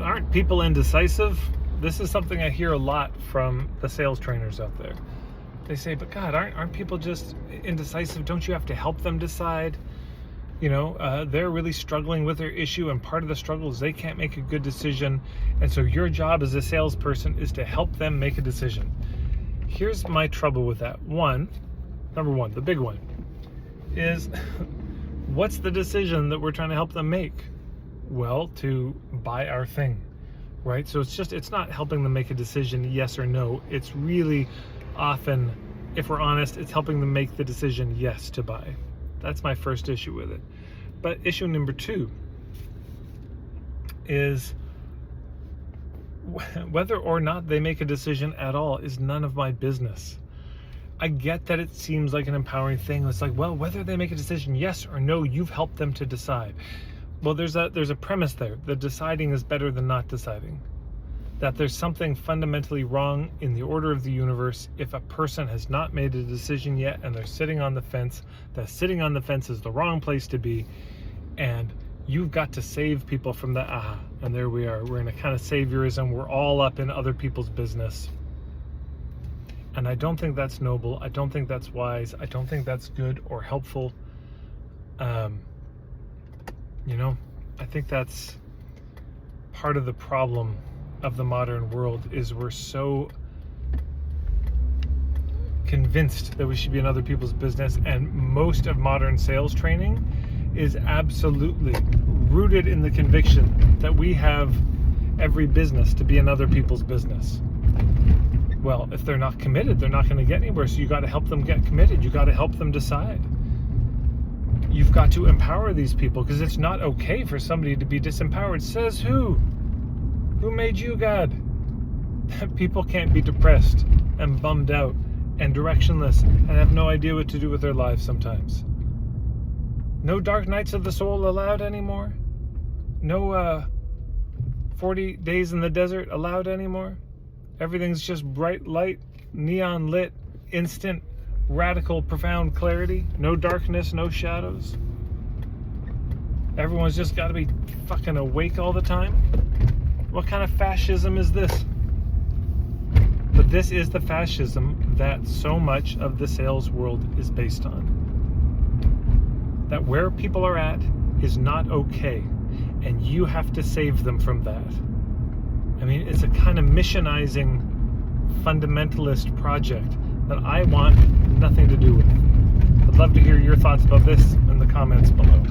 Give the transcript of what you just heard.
aren't people indecisive? This is something I hear a lot from the sales trainers out there. They say, but God, aren't people just indecisive? Don't you have to help them decide? They're really struggling with their issue, and part of the struggle is they can't make a good decision. And so your job as a salesperson is to help them make a decision. Here's my trouble with that. Number one, the big one, is what's the decision that we're trying to help them make? Well, to buy our thing, right? So it's not helping them make a decision, yes or no. It's really often, if we're honest, it's helping them make the decision yes to buy. That's my first issue with it. But issue number two is whether or not they make a decision at all is none of my business. I get that it seems like an empowering thing. It's like, well, whether they make a decision yes or no, you've helped them to decide. Well, there's a premise there. The deciding is better than not deciding. That there's something fundamentally wrong in the order of the universe if a person has not made a decision yet and they're sitting on the fence. That sitting on the fence is the wrong place to be, and you've got to save people from that. And there we are. We're in a kind of saviorism. We're all up in other people's business. And I don't think that's noble. I don't think that's wise. I don't think that's good or helpful. I think that's part of the problem of the modern world, is we're so convinced that we should be in other people's business, and most of modern sales training is absolutely rooted in the conviction that we have every business to be in other people's business. Well, if they're not committed, they're not going to get anywhere, so you got to help them get committed. You got to help them decide. You've got to empower these people, because it's not okay for somebody to be disempowered. Says who? Who made you, God? People can't be depressed and bummed out and directionless and have no idea what to do with their lives sometimes. No dark nights of the soul allowed anymore? No 40 days in the desert allowed anymore? Everything's just bright light, neon lit, instant, radical, profound clarity. No darkness, no shadows. Everyone's just got to be fucking awake all the time. What kind of fascism is this? But this is the fascism that so much of the sales world is based on. That where people are at is not okay, and you have to save them from that. I mean, it's a kind of missionizing, fundamentalist project that I want nothing to do with. I'd love to hear your thoughts about this in the comments below.